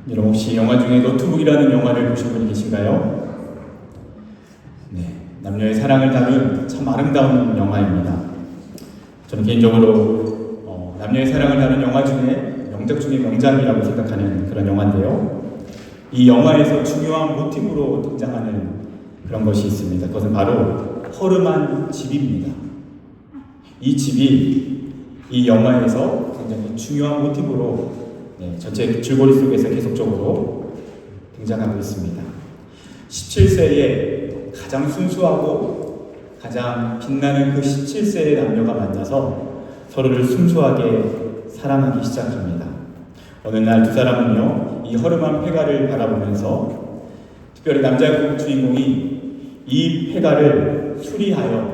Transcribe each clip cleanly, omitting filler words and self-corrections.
여러분 혹시 영화 중에 노트북이라는 영화를 보신 분이 계신가요? 네, 남녀의 사랑을 다룬 참 아름다운 영화입니다. 저는 개인적으로 남녀의 사랑을 다룬 영화 중에 명작 중에 명작이라고 생각하는 그런 영화인데요. 이 영화에서 중요한 모티브로 등장하는 그런 것이 있습니다. 그것은 바로 허름한 집입니다. 이 집이 이 영화에서 굉장히 중요한 모티브로 전체 줄거리 속에서 계속적으로 등장하고 있습니다. 17세에 가장 순수하고 가장 빛나는 그 17세의 남녀가 만나서 서로를 순수하게 사랑하기 시작합니다. 어느 날 두 사람은요, 이 허름한 폐가를 바라보면서 특별히 남자 주인공이 이 폐가를 수리하여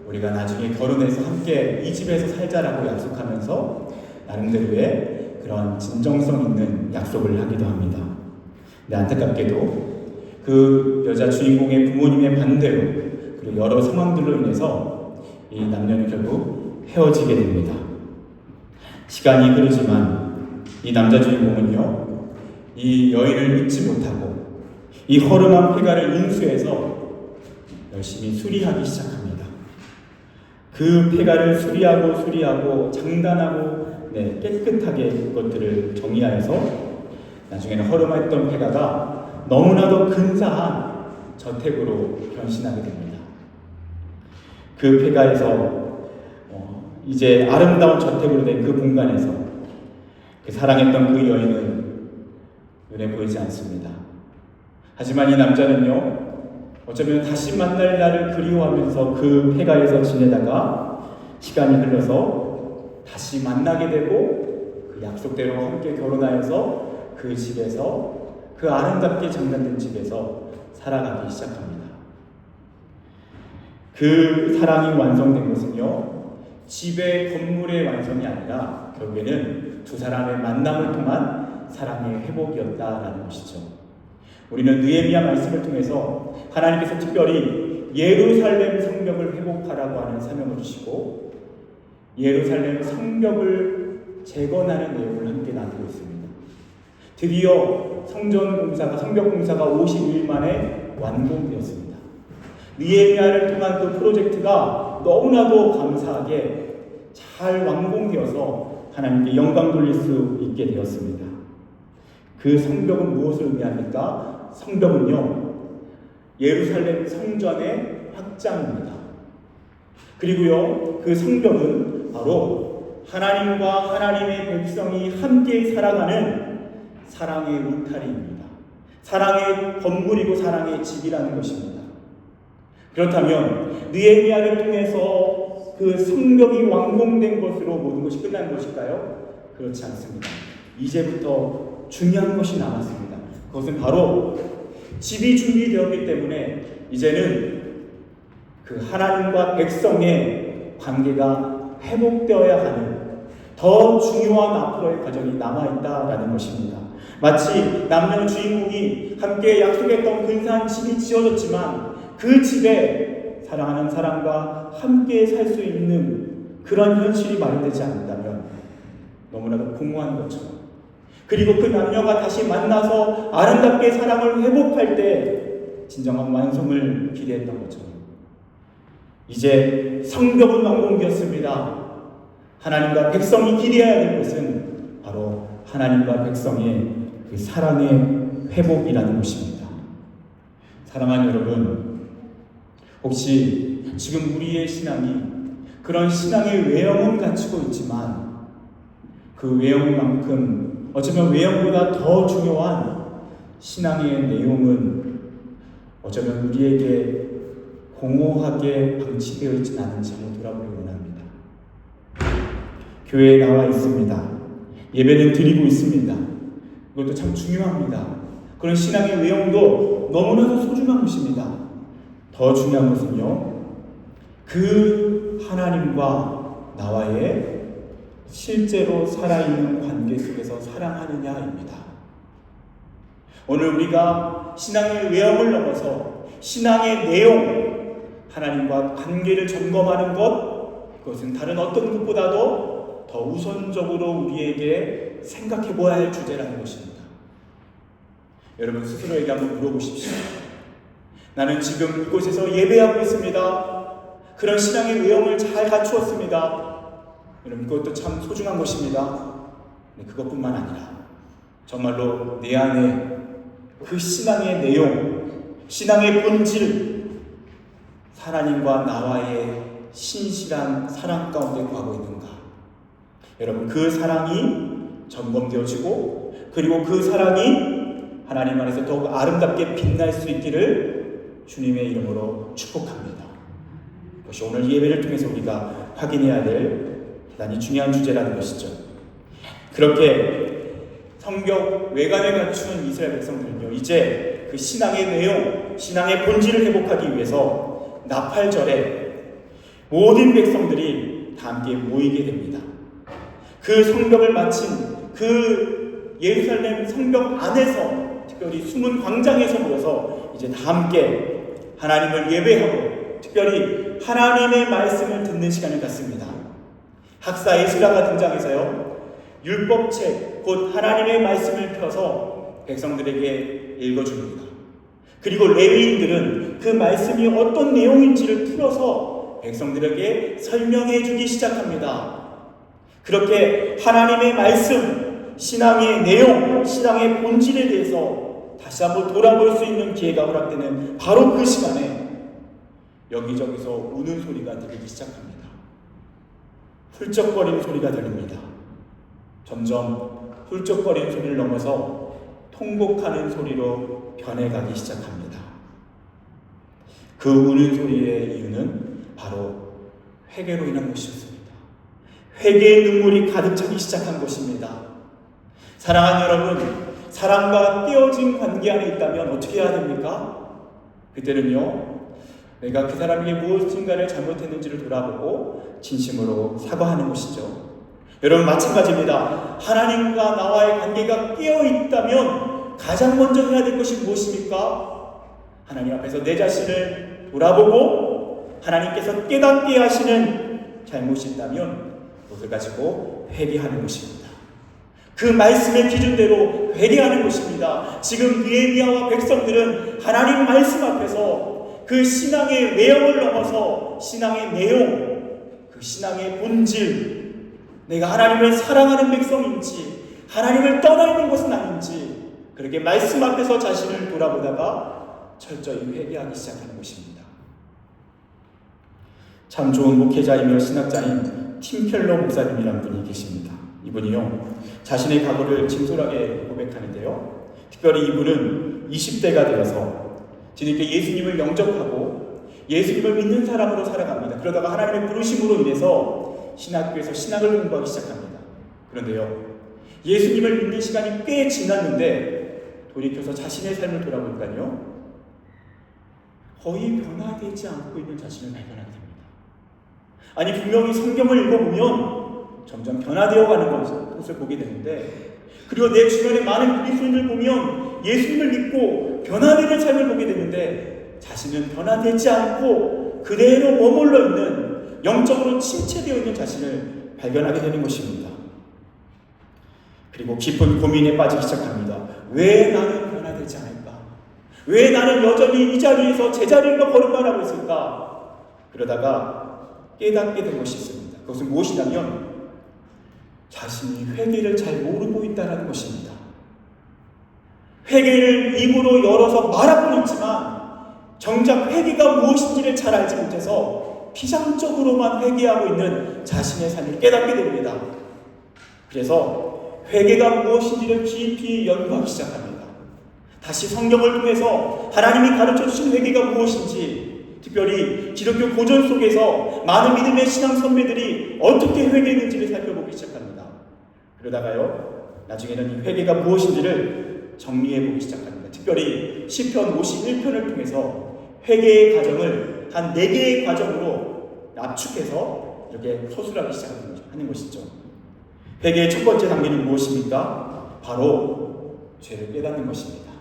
우리가 나중에 결혼해서 함께 이 집에서 살자라고 약속하면서 나름대로의 그런 진정성 있는 약속을 하기도 합니다. 근데 안타깝게도 그 여자 주인공의 부모님의 반대로 그리고 여러 상황들로 인해서 이 남녀는 결국 헤어지게 됩니다. 시간이 흐르지만 이 남자 주인공은요, 이 여인을 잊지 못하고 이 허름한 폐가를 인수해서 열심히 수리하기 시작합니다. 그 폐가를 수리하고 장단하고 깨끗하게 그것들을 정리하여서 나중에는 허름했던 폐가가 너무나도 근사한 저택으로 변신하게 됩니다. 그 폐가에서 이제 아름다운 저택으로 된 그 공간에서 그 사랑했던 그 여인은 눈에 보이지 않습니다. 하지만 이 남자는요, 어쩌면 다시 만날 날을 그리워하면서 그 폐가에서 지내다가 시간이 흘러서 다시 만나게 되고 그 약속대로 함께 결혼하여서 그 집에서 그 아름답게 장단된 집에서 살아가기 시작합니다. 그 사랑이 완성된 것은요, 집의 건물의 완성이 아니라 결국에는 두 사람의 만남을 통한 사랑의 회복이었다라는 것이죠. 우리는 느헤미야 말씀을 통해서 하나님께서 특별히 예루살렘 성벽을 회복하라고 하는 사명을 주시고 예루살렘 성벽을 재건하는 내용을 함께 나누고 있습니다. 드디어 성벽 공사가 50일 만에 완공되었습니다. 느헤미야를 통한 그 프로젝트가 너무나도 감사하게 잘 완공되어서 하나님께 영광 돌릴 수 있게 되었습니다. 그 성벽은 무엇을 의미합니까? 성벽은요, 예루살렘 성전의 확장입니다. 그리고요, 그 성벽은 바로 하나님과 하나님의 백성이 함께 살아가는 사랑의 울타리입니다. 사랑의 건물이고 사랑의 집이라는 것입니다. 그렇다면 느헤미야를 통해서 그 성벽이 완공된 것으로 모든 것이 끝난 것일까요? 그렇지 않습니다. 이제부터 중요한 것이 남았습니다. 그것은 바로 집이 준비되었기 때문에 이제는 그 하나님과 백성의 관계가 회복되어야 하는 더 중요한 앞으로의 과정이 남아있다라는 것입니다. 마치 남녀 주인공이 함께 약속했던 근사한 집이 지어졌지만 그 집에 사랑하는 사람과 함께 살 수 있는 그런 현실이 마련되지 않는다면 너무나도 공허한 것처럼, 그리고 그 남녀가 다시 만나서 아름답게 사랑을 회복할 때 진정한 완성을 기대했던 것처럼 이제 성벽은 완공되었습니다. 하나님과 백성이 기대해야 될 것은 바로 하나님과 백성의 그 사랑의 회복이라는 것입니다. 사랑하는 여러분, 혹시 지금 우리의 신앙이 그런 신앙의 외형은 갖추고 있지만 그 외형만큼 어쩌면 외형보다 더 중요한 신앙의 내용은 어쩌면 우리에게 공허하게 방치되어 있지 않은지 한번 돌아보기 원합니다. 교회에 나와 있습니다. 예배는 드리고 있습니다. 그것도 참 중요합니다. 그런 신앙의 외형도 너무나도 소중한 것입니다. 더 중요한 것은요, 그 하나님과 나와의 실제로 살아있는 관계 속에서 사랑하느냐입니다. 오늘 우리가 신앙의 외형을 넘어서 신앙의 내용, 하나님과 관계를 점검하는 것, 그것은 다른 어떤 것보다도 더 우선적으로 우리에게 생각해 보아야 할 주제라는 것입니다. 여러분 스스로에게 한번 물어보십시오. 나는 지금 이곳에서 예배하고 있습니다. 그런 신앙의 외형을 잘 갖추었습니다. 여러분 그것도 참 소중한 것입니다. 그것뿐만 아니라 정말로 내 안에 그 신앙의 내용, 신앙의 본질, 하나님과 나와의 신실한 사랑 가운데 구하고 있는가? 여러분 그 사랑이 점검되어지고 그리고 그 사랑이 하나님 안에서 더욱 아름답게 빛날 수 있기를 주님의 이름으로 축복합니다. 그것이 오늘 예배를 통해서 우리가 확인해야 될 대단히 중요한 주제라는 것이죠. 그렇게 성경 외관에 갖추는 이스라엘 백성들은요, 이제 그 신앙의 내용, 신앙의 본질을 회복하기 위해서 나팔절에 모든 백성들이 다 함께 모이게 됩니다. 그 성벽을 마친 그 예루살렘 성벽 안에서, 특별히 숨은 광장에서 모여서 이제 다 함께 하나님을 예배하고 특별히 하나님의 말씀을 듣는 시간을 갖습니다. 학사 에스라가 등장해서요, 율법책 곧 하나님의 말씀을 펴서 백성들에게 읽어줍니다. 그리고 레위인들은 그 말씀이 어떤 내용인지를 풀어서 백성들에게 설명해 주기 시작합니다. 그렇게 하나님의 말씀, 신앙의 내용, 신앙의 본질에 대해서 다시 한번 돌아볼 수 있는 기회가 허락되는 바로 그 시간에 여기저기서 우는 소리가 들리기 시작합니다. 훌쩍거리는 소리가 들립니다. 점점 훌쩍거리는 소리를 넘어서 통곡하는 소리로 변해가기 시작합니다. 그 우는 소리의 이유는 바로 회개로 인한 것이었습니다. 회개의 눈물이 가득 차기 시작한 것입니다. 사랑하는 여러분, 사랑과 떼어진 관계 안에 있다면 어떻게 해야 됩니까? 그때는요, 내가 그 사람에게 무엇인가를 잘못했는지를 돌아보고 진심으로 사과하는 것이죠. 여러분 마찬가지입니다. 하나님과 나와의 관계가 깨어있다면 가장 먼저 해야 될 것이 무엇입니까? 하나님 앞에서 내 자신을 돌아보고 하나님께서 깨닫게 하시는 잘못이 있다면 그것을 가지고 회개하는 것입니다. 그 말씀의 기준대로 회개하는 것입니다. 지금 느헤미야와 백성들은 하나님 말씀 앞에서 그 신앙의 외형을 넘어서 신앙의 내용, 그 신앙의 본질, 내가 하나님을 사랑하는 백성인지 하나님을 떠나 있는 것은 아닌지 그렇게 말씀 앞에서 자신을 돌아보다가 철저히 회개하기 시작하는 것입니다. 참 좋은 목회자이며 신학자인 팀 켈러 목사님이라는 분이 계십니다. 이분이요, 자신의 과거를 진솔하게 고백하는데요, 특별히 이분은 20대가 되어서 뒤늦게 예수님을 영접하고 예수님을 믿는 사람으로 살아갑니다. 그러다가 하나님의 부르심으로 인해서 신학교에서 신학을 공부하기 시작합니다. 그런데요, 예수님을 믿는 시간이 꽤 지났는데 돌이켜서 자신의 삶을 돌아보니까요, 거의 변화되지 않고 있는 자신을 발견하게 됩니다. 아니, 분명히 성경을 읽어보면 점점 변화되어가는 것을 보게 되는데, 그리고 내 주변에 많은 그리스도인을 보면 예수님을 믿고 변화되는 삶을 보게 되는데 자신은 변화되지 않고 그대로 머물러 있는, 영적으로 침체되어 있는 자신을 발견하게 되는 것입니다. 그리고 깊은 고민에 빠지기 시작합니다. 왜 나는 변화되지 않을까? 왜 나는 여전히 이 자리에서 제자리로 걸음만 하고 있을까? 그러다가 깨닫게 된 것이 있습니다. 그것은 무엇이냐면 자신이 회개를 잘 모르고 있다는 것입니다. 회개를 입으로 열어서 말하고는 있지만 정작 회개가 무엇인지를 잘 알지 못해서 피상적으로만 회개하고 있는 자신의 삶을 깨닫게 됩니다. 그래서 회개가 무엇인지를 깊이 연구하기 시작합니다. 다시 성경을 통해서 하나님이 가르쳐주신 회개가 무엇인지, 특별히 기독교 고전 속에서 많은 믿음의 신앙 선배들이 어떻게 회개했는지를 살펴보기 시작합니다. 그러다가요, 나중에는 이 회개가 무엇인지를 정리해보기 시작합니다. 특별히 시편 51편을 통해서 회개의 과정을 한 4개의 과정으로 압축해서 이렇게 서술하기 시작하는 것이죠. 회개의 첫 번째 단계는 무엇입니까? 바로 죄를 깨닫는 것입니다.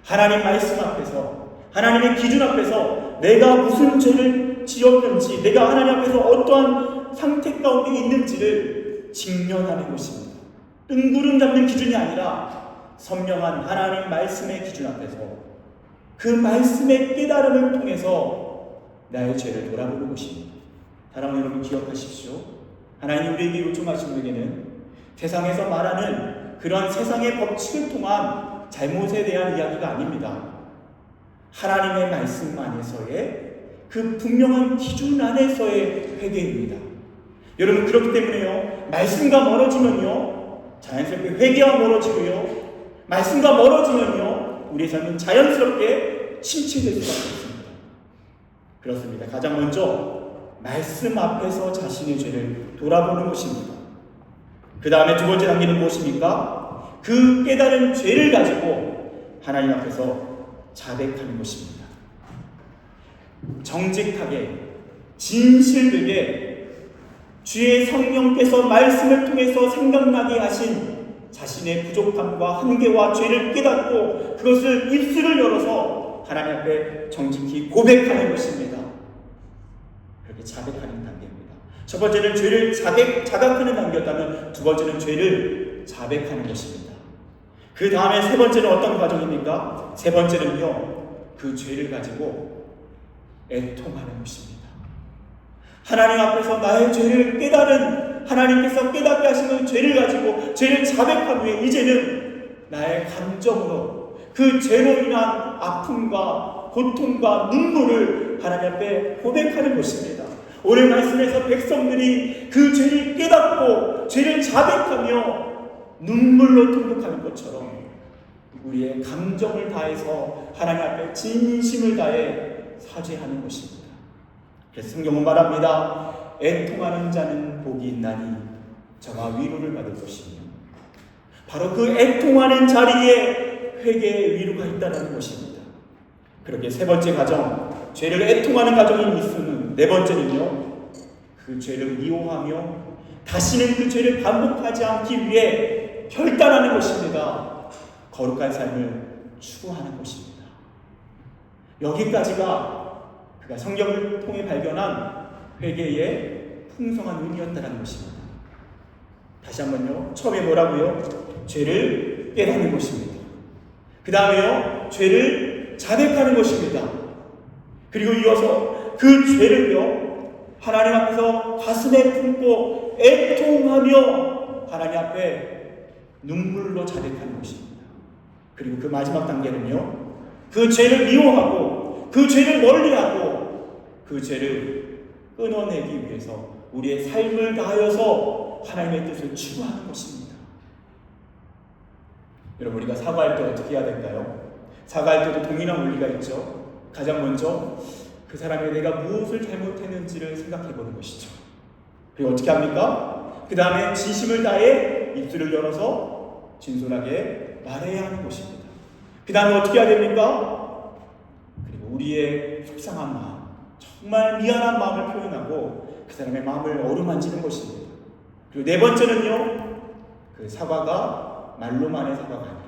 하나님 말씀 앞에서, 하나님의 기준 앞에서 내가 무슨 죄를 지었는지, 내가 하나님 앞에서 어떠한 상태 가운데 있는지를 직면하는 것입니다. 뜬구름 잡는 기준이 아니라 선명한 하나님 말씀의 기준 앞에서 그 말씀의 깨달음을 통해서 나의 죄를 돌아보는 것입니다. 사랑하는 여러분, 기억하십시오. 하나님 우리에게 요청하신 분에게는 세상에서 말하는 그런 세상의 법칙을 통한 잘못에 대한 이야기가 아닙니다. 하나님의 말씀 안에서의 그 분명한 기준 안에서의 회개입니다. 여러분, 그렇기 때문에요, 말씀과 멀어지면요 자연스럽게 회개와 멀어지고요, 말씀과 멀어지면요 우리의 삶은 자연스럽게 침체될 수밖에 없습니다. 그렇습니다. 가장 먼저 말씀 앞에서 자신의 죄를 돌아보는 것입니다. 그 다음에 두 번째 단계는 무엇입니까? 그 깨달은 죄를 가지고 하나님 앞에서 자백하는 것입니다. 정직하게 진실되게 주의 성령께서 말씀을 통해서 생각나게 하신 자신의 부족함과 한계와 죄를 깨닫고 그것을 입술을 열어서 하나님 앞에 정직히 고백하는 것입니다. 그렇게 자백하는 단계입니다. 첫 번째는 죄를 자각하는 단계였다면 두 번째는 죄를 자백하는 것입니다. 그 다음에 세 번째는 어떤 과정입니까? 세 번째는요, 그 죄를 가지고 애통하는 것입니다. 하나님 앞에서 나의 죄를 깨달은 하나님께서 깨닫게 하시는 죄를 가지고 죄를 자백한 후에 이제는 나의 감정으로 그 죄로 인한 아픔과 고통과 눈물을 하나님 앞에 고백하는 것입니다. 오늘 말씀에서 백성들이 그 죄를 깨닫고 죄를 자백하며 눈물로 통곡하는 것처럼 우리의 감정을 다해서 하나님 앞에 진심을 다해 사죄하는 것입니다. 그래서 성경은 말합니다. 애통하는 자는 복이 있나니 저가 위로를 받을 것이며, 바로 그 애통하는 자리에 회개의 위로가 있다는 것입니다. 그렇게 세 번째 과정, 죄를 애통하는 과정이 있으면 네 번째는요, 그 죄를 미워하며 다시는 그 죄를 반복하지 않기 위해 결단하는 것입니다. 거룩한 삶을 추구하는 것입니다. 여기까지가 그가 성경을 통해 발견한 회개의 풍성한 의미였다는 것입니다. 다시 한번요, 처음에 뭐라고요? 죄를 깨닫는 것입니다. 그 다음에요, 죄를 자백하는 것입니다. 그리고 이어서 그 죄를요, 하나님 앞에서 가슴에 품고 애통하며 하나님 앞에 눈물로 자백하는 것입니다. 그리고 그 마지막 단계는요, 그 죄를 미워하고 그 죄를 멀리하고 그 죄를 끊어내기 위해서 우리의 삶을 다하여서 하나님의 뜻을 추구하는 것입니다. 여러분, 우리가 사과할 때 어떻게 해야 될까요? 사과할 때도 동일한 원리가 있죠. 가장 먼저 그 사람이 내가 무엇을 잘못했는지를 생각해 보는 것이죠. 그리고 어떻게 합니까? 그 다음에 진심을 다해 입술을 열어서 진솔하게 말해야 하는 것입니다. 그 다음에 어떻게 해야 됩니까? 그리고 우리의 속상한 마음, 정말 미안한 마음을 표현하고 그 사람의 마음을 어루만지는 것입니다. 그리고 네 번째는요, 그 사과가 말로만의 사과가 아니라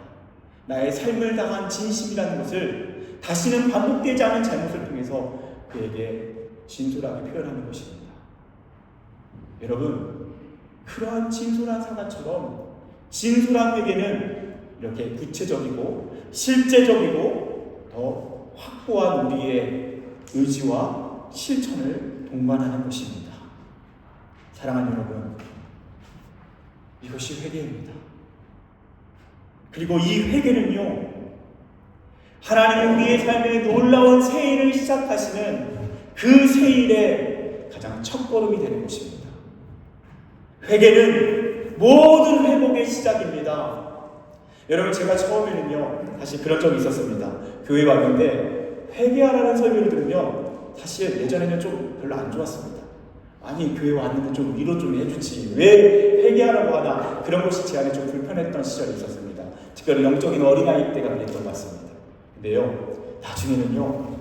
나의 삶을 다한 진심이라는 것을 다시는 반복되지 않은 잘못을 통해서 그에게 진솔하게 표현하는 것입니다. 여러분, 그러한 진솔한 사과처럼 진솔한 회개는 이렇게 구체적이고 실제적이고 더 확고한 우리의 의지와 실천을 동반하는 것입니다. 사랑하는 여러분, 이것이 회개입니다. 그리고 이 회개는요, 하나님은 우리의 삶에 놀라운 새일을 시작하시는 그 새일의 가장 첫걸음이 되는 것입니다. 회개는 모든 회복의 시작입니다. 여러분, 제가 처음에는요, 사실 그런 적이 있었습니다. 교회 왔는데 회개하라는 설교를 들으면 사실 예전에는 좀 별로 안 좋았습니다. 아니, 교회 왔는데 좀 위로 좀 해주지, 왜 회개하라고 하나, 그런 것이 제 안에 좀 불편했던 시절이 있었습니다. 특별히 영적인 어린아이 때가 그랬던 것 같습니다. 근데요, 나중에는요,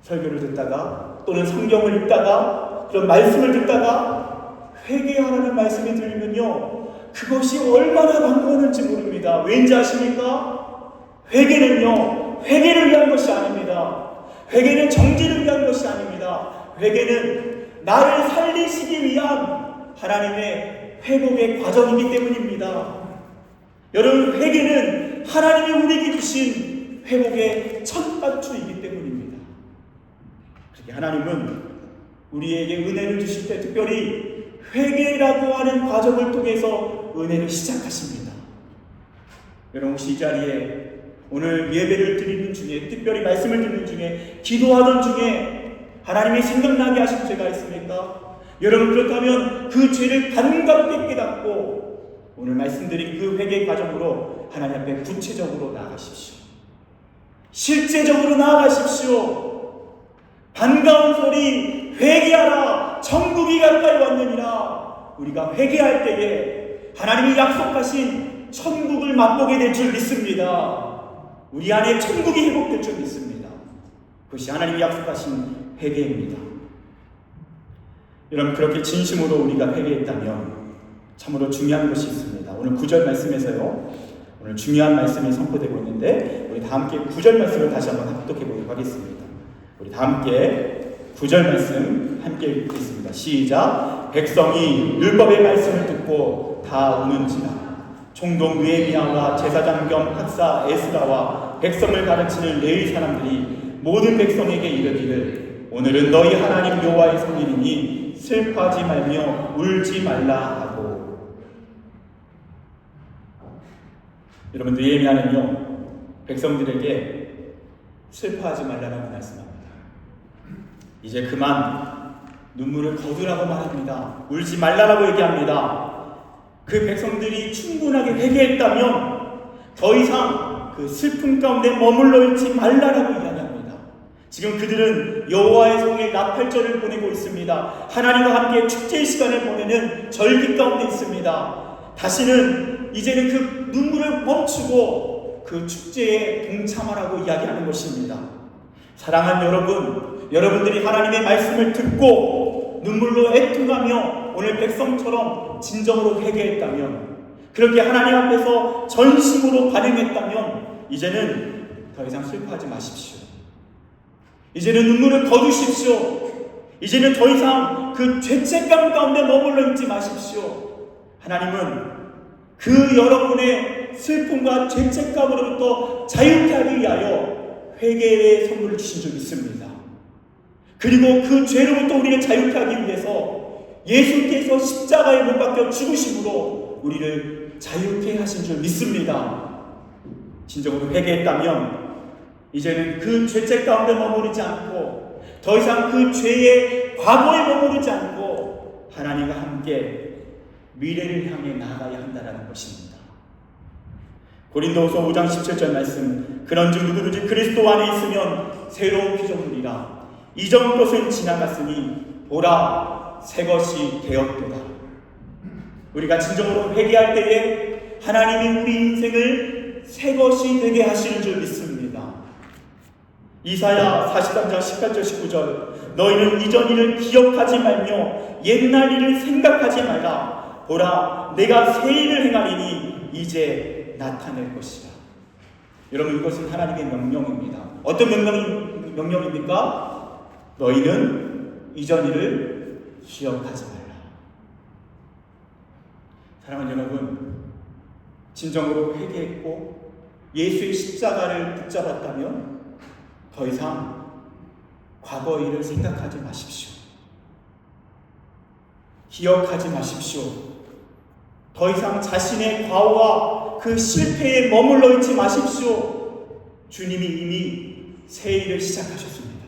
설교를 듣다가 또는 성경을 읽다가 그런 말씀을 듣다가 회개하라는 말씀이 들리면요, 그것이 얼마나 반가웠는지 모릅니다. 왠지 아십니까? 회개는요, 회개를 위한 것이 아닙니다. 회개는 정죄를 위한 것이 아닙니다. 회개는 나를 살리시기 위한 하나님의 회복의 과정이기 때문입니다. 여러분, 회개는 하나님이 우리에게 주신 회복의 첫 단추이기 때문입니다. 그렇게 하나님은 우리에게 은혜를 주실 때 특별히 회개라고 하는 과정을 통해서 은혜를 시작하십니다. 여러분 혹시 이 자리에 오늘 예배를 드리는 중에, 특별히 말씀을 듣는 중에, 기도하던 중에 하나님이 생각나게 하신 죄가 있습니까? 여러분 그렇다면 그 죄를 반갑게 깨닫고 오늘 말씀드린 그 회개 과정으로 하나님 앞에 구체적으로 나아가십시오. 실제적으로 나아가십시오. 반가운 소리, 회개하라, 천국이 가까이 왔느니라. 우리가 회개할 때에 하나님이 약속하신 천국을 맛보게 될 줄 믿습니다. 우리 안에 천국이 회복될 줄 믿습니다. 그것이 하나님이 약속하신 회개입니다. 여러분 그렇게 진심으로 우리가 회개했다면 참으로 중요한 것이 있습니다. 오늘 9절 말씀에서요, 오늘 중요한 말씀이 선포되고 있는데 우리 다 함께 9절 말씀을 다시 한번 합독해 보도록 하겠습니다. 우리 다 함께 9절 말씀 함께 읽겠습니다. 시작. 백성이 율법의 말씀을 듣고 다 우는지라. 총독 느헤미야와 제사장 겸 학사 에스라와 백성을 가르치는 레위 사람들이 모든 백성에게 이르기를 오늘은 너희 하나님 여호와의 성일이니 슬퍼하지 말며 울지 말라 하고. 여러분 느헤미야는요 백성들에게 슬퍼하지 말라라고 말씀합니다. 이제 그만 눈물을 거두라고 말합니다. 울지 말라라고 얘기합니다. 그 백성들이 충분하게 회개했다면 더 이상 그 슬픔 가운데 머물러 있지 말라라고 이야기합니다. 지금 그들은 여호와의 성에 나팔절을 보내고 있습니다. 하나님과 함께 축제의 시간을 보내는 절기 가운데 있습니다. 다시는 이제는 그 눈물을 멈추고 그 축제에 동참하라고 이야기하는 것입니다. 사랑하는 여러분, 여러분들이 하나님의 말씀을 듣고 눈물로 애통하며 오늘 백성처럼 진정으로 회개했다면, 그렇게 하나님 앞에서 전심으로 반응했다면 이제는 더 이상 슬퍼하지 마십시오. 이제는 눈물을 거두십시오. 이제는 더 이상 그 죄책감 가운데 머물러 있지 마십시오. 하나님은 그 여러분의 슬픔과 죄책감으로부터 자유케 하기 위하여 회개의 선물을 주신 줄 믿습니다. 그리고 그 죄로부터 우리를 자유케 하기 위해서 예수께서 십자가에 못 박혀 죽으심으로 우리를 자유케 하신 줄 믿습니다. 진정으로 회개했다면 이제는 그 죄책 가운데 머무르지 않고 더 이상 그 죄의 과거에 머무르지 않고 하나님과 함께 미래를 향해 나아가야 한다는 것입니다. 고린도후서 5장 17절 말씀, 그런즉 누구든지 그리스도 안에 있으면 새로운 피조물이라. 이전 것은 지나갔으니 보라 새 것이 되었도다. 우리가 진정으로 회개할 때에 하나님이 우리 인생을 새 것이 되게 하시는 줄 믿습니다. 이사야 43장 18절 19절, 너희는 이전 일을 기억하지 말며 옛날 일을 생각하지 말라. 보라 내가 새 일을 행하리니 이제 나타낼 것이라. 여러분 이것은 하나님의 명령입니다. 어떤 명령입니까? 너희는 이전 일을 기억하지 말라. 사랑하는 여러분, 진정으로 회개했고 예수의 십자가를 붙잡았다면 더 이상 과거 일을 생각하지 마십시오. 기억하지 마십시오. 더 이상 자신의 과오와 그 실패에 머물러 있지 마십시오. 주님이 이미 새 일을 시작하셨습니다.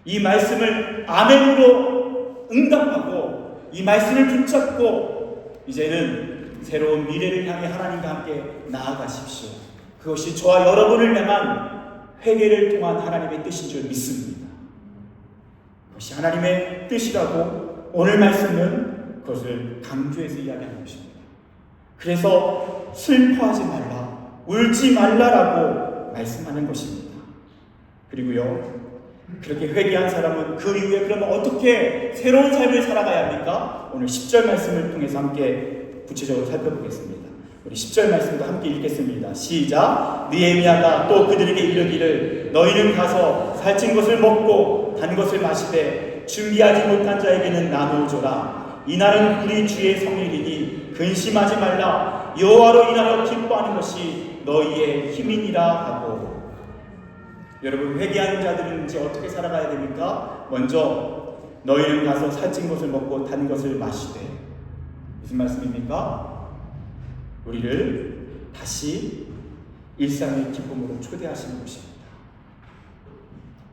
이 말씀을 아멘으로 응답하고 이 말씀을 붙잡고 이제는 새로운 미래를 향해 하나님과 함께 나아가십시오. 그것이 저와 여러분을 향한 회개를 통한 하나님의 뜻인 줄 믿습니다. 그것이 하나님의 뜻이라고 오늘 말씀은 그것을 강조해서 이야기하는 것입니다. 그래서 슬퍼하지 말라, 울지 말라라고 말씀하는 것입니다. 그리고요, 그렇게 회개한 사람은 그 이후에 그러면 어떻게 새로운 삶을 살아가야 합니까? 오늘 10절 말씀을 통해서 함께 구체적으로 살펴보겠습니다. 우리 10절 말씀도 함께 읽겠습니다. 시작. 느헤미야가 또 그들에게 이르기를 너희는 가서 살찐 것을 먹고 단 것을 마시되 준비하지 못한 자에게는 나누어 줘라. 이날은 우리 주의 성일이니 근심하지 말라. 여호와로 인하여 기뻐하는 것이 너희의 힘이니라 하고. 여러분, 회개하는 자들은 이제 어떻게 살아가야 됩니까? 먼저 너희는 가서 살찐 것을 먹고 단 것을 마시되. 무슨 말씀입니까? 우리를 다시 일상의 기쁨으로 초대하시는 것입니다.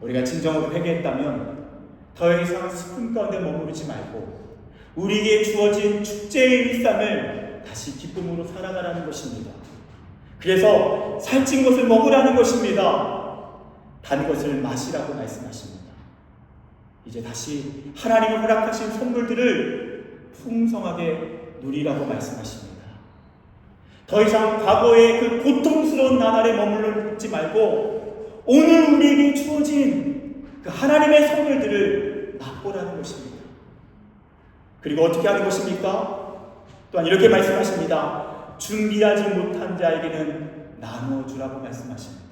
우리가 진정으로 회개했다면 더 이상 슬픔 가운데 머무르지 말고 우리에게 주어진 축제의 일상을 다시 기쁨으로 살아가라는 것입니다. 그래서 살찐 것을 먹으라는 것입니다. 단 것을 마시라고 말씀하십니다. 이제 다시 하나님이 허락하신 선물들을 풍성하게 누리라고 말씀하십니다. 더 이상 과거의 그 고통스러운 나날에 머물지 말고 오늘 우리에게 주어진 그 하나님의 선물들을 맛보라는 것입니다. 그리고 어떻게 하는 것입니까? 또한 이렇게 말씀하십니다. 준비하지 못한 자에게는 나누어주라고 말씀하십니다.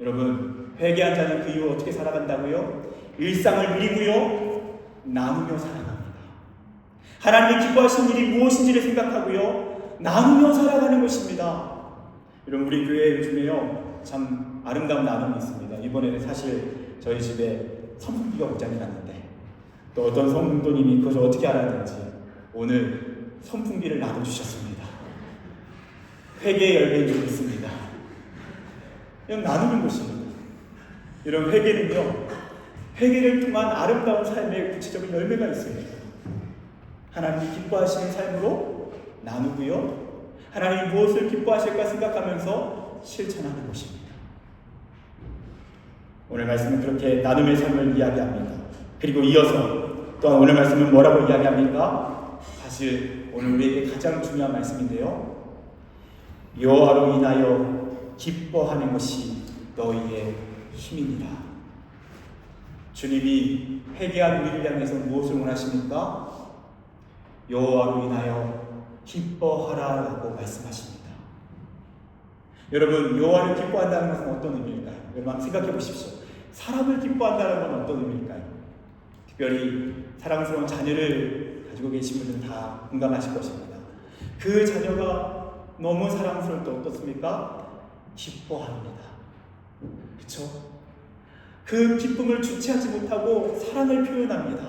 여러분, 회개한 자는 그 이후 어떻게 살아간다고요? 일상을 누리고요, 나누며 살아갑니다. 하나님이 기뻐하신 일이 무엇인지를 생각하고요, 나누며 살아가는 것입니다. 여러분, 우리 교회 요즘에요, 참 아름다운 나눔이 있습니다. 이번에는 사실 저희 집에 선풍기가 고장이 났는데 또 어떤 성도님이 그것을 어떻게 알았는지 오늘 선풍기를 나눠주셨습니다. 회개의 열매인 줄 믿습니다. 그냥 나누는 것입니다. 이런 회개는요, 회개를 통한 아름다운 삶의 구체적인 열매가 있습니다. 하나님이 기뻐하시는 삶으로 나누고요, 하나님이 무엇을 기뻐하실까 생각하면서 실천하는 것입니다. 오늘 말씀은 그렇게 나눔의 삶을 이야기합니다. 그리고 이어서 또한 오늘 말씀은 뭐라고 이야기합니까? 사실 오늘 우리에게 가장 중요한 말씀인데요, 여호와로 인하여 기뻐하는 것이 너희의 힘이니라. 주님이 회개한 우리를 향해서 무엇을 원하십니까? 여호와로 인하여 기뻐하라라고 말씀하십니다. 여러분, 여호와를 기뻐한다는 것은 어떤 의미일까요? 여러분 한번 생각해 보십시오. 사람을 기뻐한다는 건 어떤 의미일까요? 특별히 사랑스러운 자녀를 가지고 계신 분들은 다 공감하실 것입니다. 그 자녀가 너무 사랑스러울 때 어떻습니까? 기뻐합니다. 그렇죠? 그 기쁨을 주체하지 못하고 사랑을 표현합니다.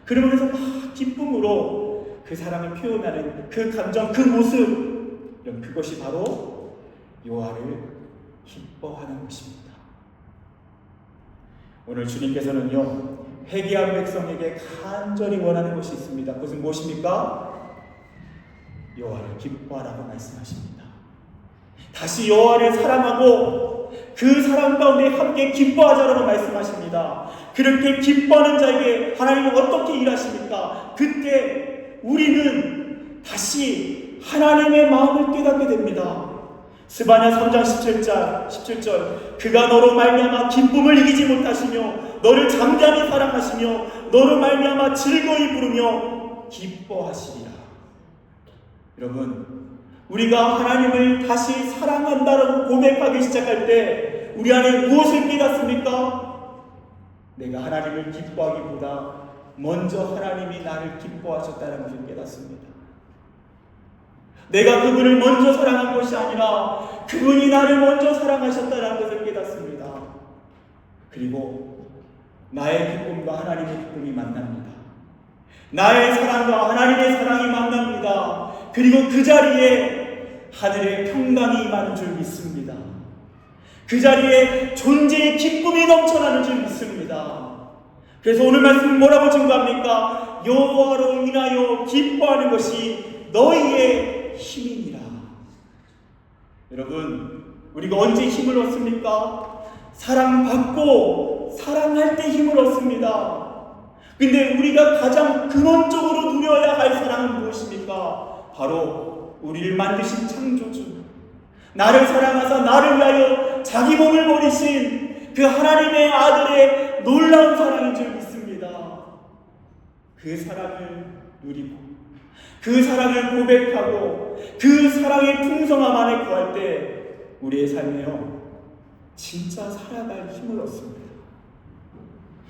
그러면서 막 기쁨으로 그 사랑을 표현하는 그 감정, 그 모습, 그것이 바로 여호와를 기뻐하는 것입니다. 오늘 주님께서는요, 회개한 백성에게 간절히 원하는 것이 있습니다. 그것은 무엇입니까? 여호와를 기뻐하라고 말씀하십니다. 다시 여호와를 사랑하고 그 사랑 가운데 함께 기뻐하자라고 말씀하십니다. 그렇게 기뻐하는 자에게 하나님은 어떻게 일하십니까? 그때 우리는 다시 하나님의 마음을 깨닫게 됩니다. 스바냐 3장 17절 그가 너로 말미암아 기쁨을 이기지 못하시며 너를 잠잠히 사랑하시며 너로 말미암아 즐거이 부르며 기뻐하시리라. 여러분, 우리가 하나님을 다시 사랑한다라고 고백하기 시작할 때 우리 안에 무엇을 깨닫습니까? 내가 하나님을 기뻐하기보다 먼저 하나님이 나를 기뻐하셨다는 것을 깨닫습니다. 내가 그분을 먼저 사랑한 것이 아니라 그분이 나를 먼저 사랑하셨다는 것을 깨닫습니다. 그리고 나의 기쁨과 하나님의 기쁨이 만납니다. 나의 사랑과 하나님의 사랑이 만납니다. 그리고 그 자리에 하늘의 평강이 임하는 줄 믿습니다. 그 자리에 존재의 기쁨이 넘쳐나는 줄 믿습니다. 그래서 오늘 말씀은 뭐라고 증거합니까? 여호와로 인하여 기뻐하는 것이 너희의 힘이니라. 여러분, 우리가 언제 힘을 얻습니까? 사랑받고 사랑할 때 힘을 얻습니다. 근데 우리가 가장 근원적으로 누려야 할 사랑은 무엇입니까? 바로 우리를 만드신 창조주, 나를 사랑하사 나를 위하여 자기 몸을 버리신 그 하나님의 아들의 놀라운 사랑인 줄 믿습니다. 그 사랑을 누리고 그 사랑을 고백하고 그 사랑의 풍성함 안에 구할 때 우리의 삶에요, 진짜 살아갈 힘을 얻습니다.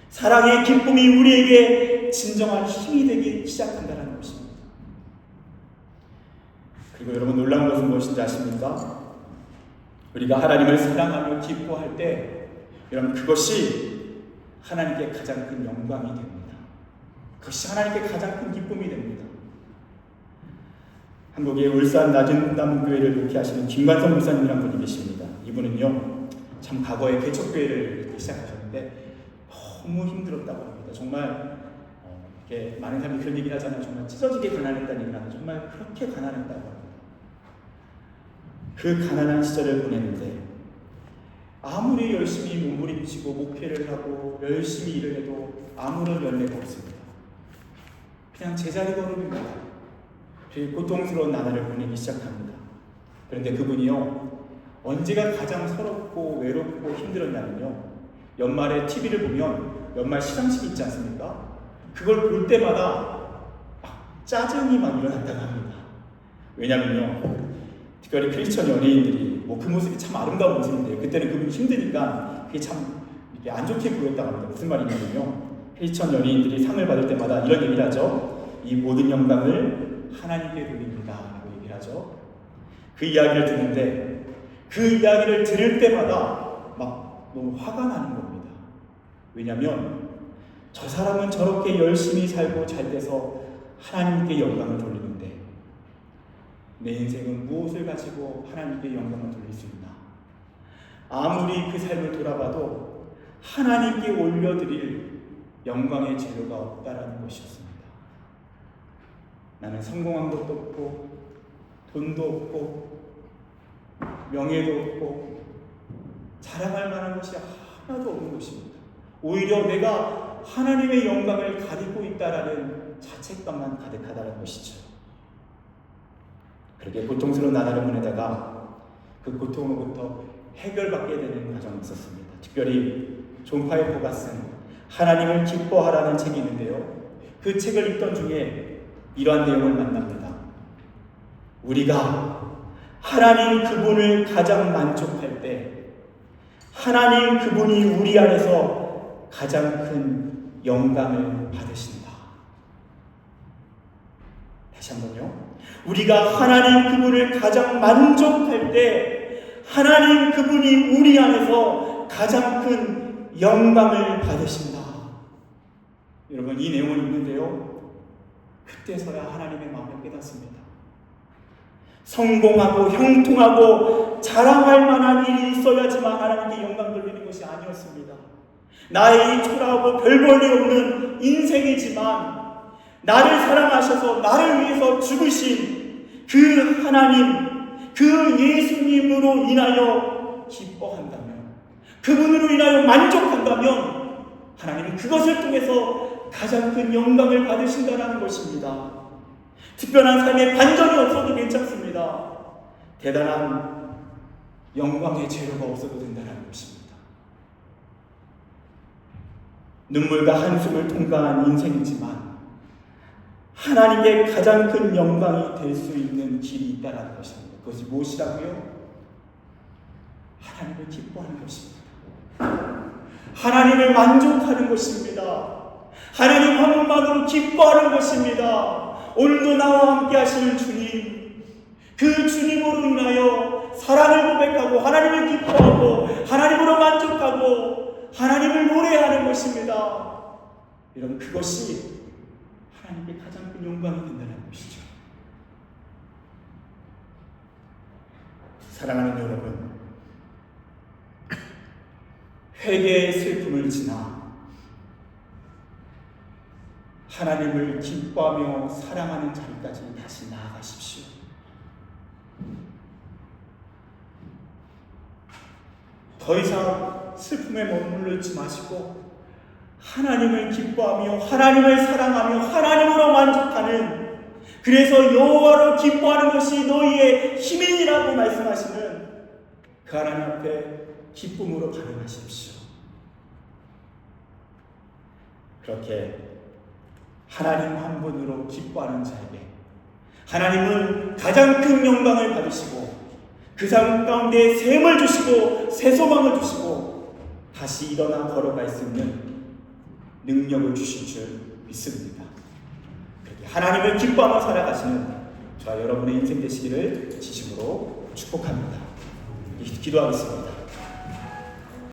사랑의 기쁨이 우리에게 진정한 힘이 되기 시작한다는 것입니다. 그리고 여러분, 놀라운 것은 무엇인지 아십니까? 우리가 하나님을 사랑하며 기뻐할 때 여러분 그것이 하나님께 가장 큰 영광이 됩니다. 그것이 하나님께 가장 큰 기쁨이 됩니다. 한국의 울산 낮은담교회를 목회하시는 김관성 목사님이라는 분이 계십니다. 이분은요 참 과거에 개척교회를 시작하셨는데 너무 힘들었다고 합니다. 정말 이렇게 많은 사람들이 그런 얘기를 하잖아요. 정말 찢어지게 가난했다는 얘기를 하는데 정말 그렇게 가난했다고 합니다. 그 가난한 시절을 보냈는데 아무리 열심히 몸부림치고 목회를 하고 열심히 일을 해도 아무런 열매가 없습니다. 그냥 제자리 걸음입니다. 되게 고통스러운 나날을 보내기 시작합니다. 그런데 그분이요 언제가 가장 서럽고 외롭고 힘들었냐면요 연말에 TV를 보면 연말 시상식이 있지 않습니까? 그걸 볼 때마다 짜증이 막 일어났다고 합니다. 왜냐면요 특별히 크리스천 연예인들이 그 모습이 참 아름다운 모습인데 그때는 그분이 힘드니까 그게 참 이렇게 안 좋게 보였다고 합니다. 무슨 말이냐면요 크리스천 연예인들이 상을 받을 때마다 이런 얘기를 하죠. 이 모든 영광을 하나님께 돌립니다 라고 얘기를 하죠. 그 이야기를 듣는데 그 이야기를 들을 때마다 막 너무 화가 나는 겁니다. 왜냐하면 저 사람은 저렇게 열심히 살고 잘 돼서 하나님께 영광을 돌리는데 내 인생은 무엇을 가지고 하나님께 영광을 돌릴 수 있나? 아무리 그 삶을 돌아봐도 하나님께 올려드릴 영광의 재료가 없다라는 것이었습니다. 나는 성공한 것도 없고 돈도 없고 명예도 없고 자랑할 만한 것이 하나도 없는 것입니다. 오히려 내가 하나님의 영광을 가리고 있다라는 자책감만 가득하다는 것이죠. 그렇게 고통스러운 나날을 보내다가 그 고통으로부터 해결받게 되는 과정이 있었습니다. 특별히 존 파이퍼가 쓴 하나님을 기뻐하라는 책이 있는데요. 그 책을 읽던 중에 이러한 내용을 만납니다. 우리가 하나님 그분을 가장 만족할 때 하나님 그분이 우리 안에서 가장 큰 영광을 받으신다. 다시 한번요. 우리가 하나님 그분을 가장 만족할 때 하나님 그분이 우리 안에서 가장 큰 영광을 받으신다. 여러분 이 내용을 읽는데요. 그때서야 하나님의 마음을 깨닫습니다. 성공하고 형통하고 자랑할 만한 일이 있어야지만 하나님께 영광 돌리는 것이 아니었습니다. 나의 이 초라하고 별 볼일 없는 인생이지만 나를 사랑하셔서 나를 위해서 죽으신 그 하나님, 그 예수님으로 인하여 기뻐한다면, 그분으로 인하여 만족한다면 하나님은 그것을 통해서 가장 큰 영광을 받으신다는 것입니다. 특별한 삶의 반전이 없어도 괜찮습니다. 대단한 영광의 재료가 없어도 된다는 것입니다. 눈물과 한숨을 통과한 인생이지만 하나님께 가장 큰 영광이 될 수 있는 길이 있다는 것입니다. 그것이 무엇이라고요? 하나님을 기뻐하는 것입니다. 하나님을 만족하는 것입니다. 하나님 한 분만으로 기뻐하는 것입니다. 오늘도 나와 함께 하시는 주님, 그 주님으로 인하여 사랑을 고백하고 하나님을 기뻐하고 하나님으로 만족하고 하나님을 노래하는 것입니다. 여러분 그것이 하나님께 가장 큰 영광이 된다는 것이죠. 사랑하는 여러분, 회개의 슬픔을 지나 하나님을 기뻐하며 사랑하는 자리까지 다시 나아가십시오. 더 이상 슬픔에 머무르지 마시고 하나님을 기뻐하며 하나님을 사랑하며 하나님으로 만족하는, 그래서 여호와로 기뻐하는 것이 너희의 힘이라고 말씀하시는 그 하나님 앞에 기쁨으로 반응하십시오. 그렇게 하나님 한 분으로 기뻐하는 자에게 하나님은 가장 큰 영광을 받으시고 그 삶 가운데 샘을 주시고 새 소망을 주시고 다시 일어나 걸어갈 수 있는 능력을 주신 줄 믿습니다. 그렇게 하나님을 기뻐하며 살아가시는 저와 여러분의 인생 되시기를 진심으로 축복합니다. 기도하겠습니다.